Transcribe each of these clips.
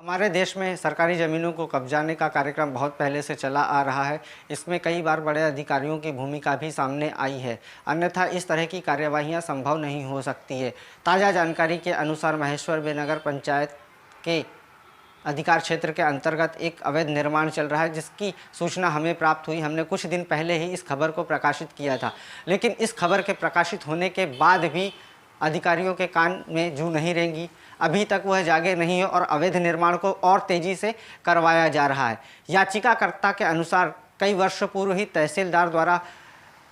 हमारे देश में सरकारी ज़मीनों को कब्जाने का कार्यक्रम बहुत पहले से चला आ रहा है। इसमें कई बार बड़े अधिकारियों की भूमिका भी सामने आई है, अन्यथा इस तरह की कार्यवाहियां संभव नहीं हो सकती है। ताज़ा जानकारी के अनुसार महेश्वर बे नगर पंचायत के अधिकार क्षेत्र के अंतर्गत एक अवैध निर्माण चल रहा है, जिसकी सूचना हमें प्राप्त हुई। हमने कुछ दिन पहले ही इस खबर को प्रकाशित किया था, लेकिन इस खबर के प्रकाशित होने के बाद भी अधिकारियों के कान में जू नहीं रेंगी। अभी तक वह जागे नहीं है और अवैध निर्माण को और तेज़ी से करवाया जा रहा है। याचिकाकर्ता के अनुसार कई वर्ष पूर्व ही तहसीलदार द्वारा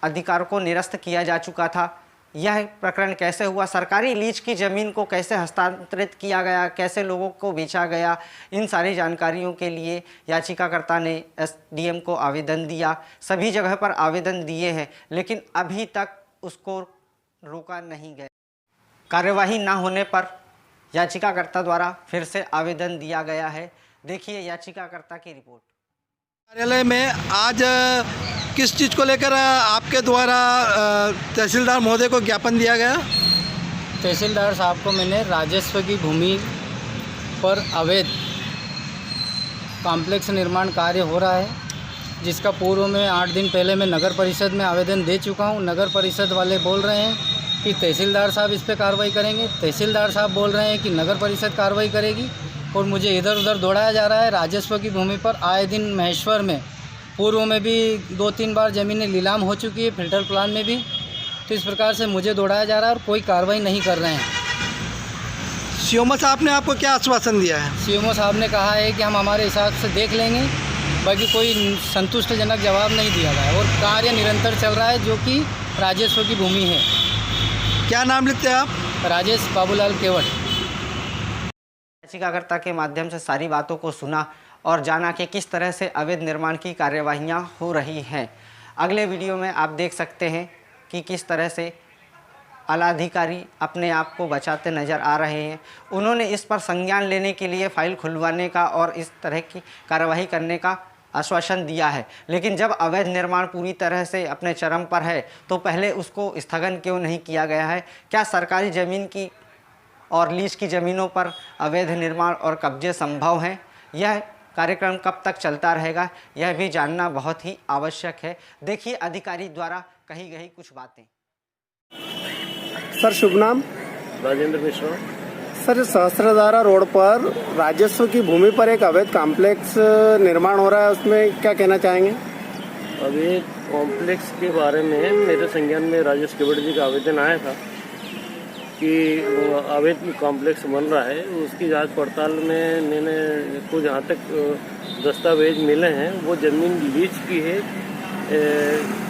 अधिकार को निरस्त किया जा चुका था। यह प्रकरण कैसे हुआ, सरकारी लीज की ज़मीन को कैसे हस्तांतरित किया गया, कैसे लोगों को बेचा गया, इन सारी जानकारियों के लिए याचिकाकर्ता ने एसडीएम को आवेदन दिया। सभी जगह पर आवेदन दिए हैं, लेकिन अभी तक उसको रोका नहीं गया। कार्यवाही न होने पर याचिकाकर्ता द्वारा फिर से आवेदन दिया गया है। देखिए याचिकाकर्ता की रिपोर्ट। कार्यालय में आज किस चीज़ को लेकर आपके द्वारा तहसीलदार महोदय को ज्ञापन दिया गया? तहसीलदार साहब को मैंने राजस्व की भूमि पर अवैध कॉम्प्लेक्स निर्माण कार्य हो रहा है, जिसका पूर्व में 8 दिन पहले मैं नगर परिषद में आवेदन दे चुका हूं। नगर परिषद वाले बोल रहे हैं कि तहसीलदार साहब इस पर कार्रवाई करेंगे, तहसीलदार साहब बोल रहे हैं कि नगर परिषद कार्रवाई करेगी, और मुझे इधर उधर दौड़ाया जा रहा है। राजस्व की भूमि पर आए दिन महेश्वर में पूर्व में भी 2-3 बार ज़मीनें नीलाम हो चुकी है, फिल्टर प्लान में भी। तो इस प्रकार से मुझे दौड़ाया जा रहा है और कोई कार्रवाई नहीं कर रहे हैं। सीओमओ साहब ने आपको क्या आश्वासन दिया है? सीएमओ साहब ने कहा है कि हम हमारे हिसाब से देख लेंगे, बाकी कोई संतुष्टजनक जवाब नहीं दिया गया है और कार्य निरंतर चल रहा है, जो कि राजस्व की भूमि है। क्या नाम लिखते हैं आप? राजेश बाबूलाल केवट। याचिकाकर्ता के माध्यम से सारी बातों को सुना और जाना कि किस तरह से अवैध निर्माण की कार्यवाहियां हो रही हैं। अगले वीडियो में आप देख सकते हैं कि किस तरह से आलाधिकारी अपने आप को बचाते नज़र आ रहे हैं। उन्होंने इस पर संज्ञान लेने के लिए फाइल खुलवाने का और इस तरह की कार्यवाही करने का आश्वासन दिया है, लेकिन जब अवैध निर्माण पूरी तरह से अपने चरम पर है तो पहले उसको स्थगन क्यों नहीं किया गया है? क्या सरकारी ज़मीन की और लीज की ज़मीनों पर अवैध निर्माण और कब्जे संभव हैं? यह कार्यक्रम कब तक चलता रहेगा, यह भी जानना बहुत ही आवश्यक है। देखिए अधिकारी द्वारा कही गई कुछ बातें। सर शुभ नाम? राजेंद्र मिश्रा। सर सहस्त्रधारा रोड पर राजस्व की भूमि पर एक अवैध कॉम्प्लेक्स निर्माण हो रहा है, उसमें क्या कहना चाहेंगे? अवैध कॉम्प्लेक्स के बारे में मेरे संज्ञान में राजेश केवट जी का आवेदन आया था कि अवैध कॉम्प्लेक्स बन रहा है। उसकी जांच पड़ताल में मैंने को जहाँ तक दस्तावेज मिले हैं, वो ज़मीन लीज की है,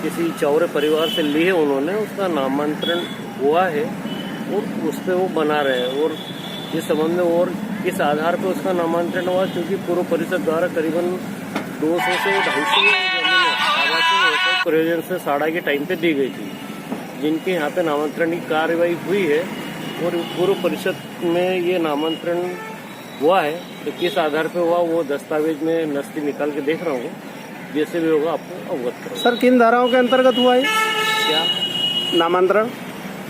किसी चौरे परिवार से ली है उन्होंने, उसका नामांतरण हुआ है और उस पर वो बना रहे हैं। और इस संबंध में और किस आधार पर उसका नामांतरण हुआ, क्योंकि पूर्व परिषद द्वारा करीबन 200 से 250 जमीनें आवासीय प्रयोजन से साड़ा के टाइम पे दी गई थी, जिनके यहाँ पे नामांतरण की कार्रवाई हुई है और पूर्व परिषद में ये नामांतरण हुआ है। तो किस आधार पे हुआ वो दस्तावेज में नस्ती निकाल के देख रहा हूँ, जैसे भी होगा आपको अवगत करूँ। सर किन धाराओं के अंतर्गत हुआ है क्या नामांतरण?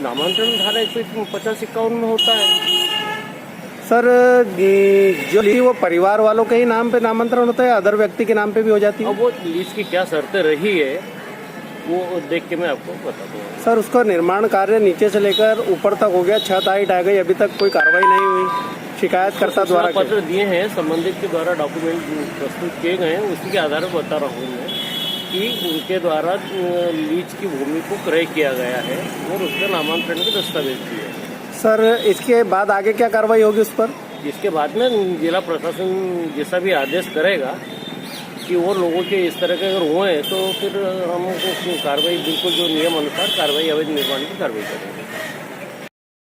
नामांतरण धारा 150-51 में होता है। सर जो ली वो परिवार वालों के ही नाम पे नामांतरण होता है, अदर व्यक्ति के नाम पे भी हो जाती है? अब वो लीज की क्या शर्तें रही है वो देख के मैं आपको बता दूँगा। सर उसका निर्माण कार्य नीचे से लेकर ऊपर तक हो गया, छत हाइट आ गई, अभी तक कोई कार्रवाई नहीं हुई। शिकायतकर्ता द्वारा पत्र दिए हैं, संबंधित के द्वारा डॉक्यूमेंट प्रस्तुत किए गए हैं, उसी के आधार पर बता रहा हूँ मैं कि उनके द्वारा लीज की भूमि को क्रय किया गया है और उसका नामांतरण के दस्तावेज दिए हैं। सर इसके बाद आगे क्या कार्रवाई होगी उस पर? इसके बाद में जिला प्रशासन जैसा भी आदेश करेगा कि और लोगों के इस तरह के अगर हुए तो फिर हमको कार्रवाई बिल्कुल जो नियम अनुसार कार्रवाई अवैध निर्माण की कार्रवाई करेंगे।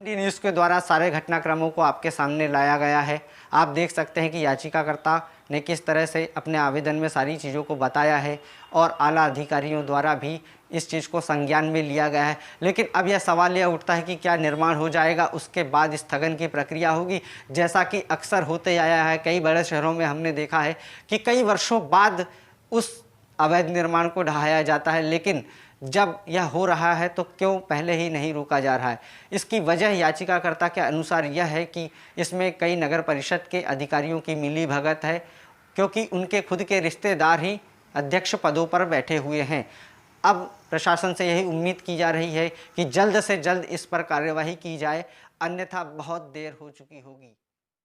डी न्यूज़ के द्वारा सारे घटनाक्रमों को आपके सामने लाया गया है। आप देख सकते हैं कि याचिकाकर्ता ने किस तरह से अपने आवेदन में सारी चीज़ों को बताया है और आला अधिकारियों द्वारा भी इस चीज़ को संज्ञान में लिया गया है। लेकिन अब यह सवाल यह उठता है कि क्या निर्माण हो जाएगा, उसके बाद स्थगन की प्रक्रिया होगी, जैसा कि अक्सर होते आया है। कई बड़े शहरों में हमने देखा है कि कई वर्षों बाद उस अवैध निर्माण को ढहाया जाता है, लेकिन जब यह हो रहा है तो क्यों पहले ही नहीं रोका जा रहा है। इसकी वजह याचिकाकर्ता के अनुसार यह है कि इसमें कई नगर परिषद के अधिकारियों की मिलीभगत है, क्योंकि उनके खुद के रिश्तेदार ही अध्यक्ष पदों पर बैठे हुए हैं। अब प्रशासन से यही उम्मीद की जा रही है कि जल्द से जल्द इस पर कार्यवाही की जाए, अन्यथा बहुत देर हो चुकी होगी।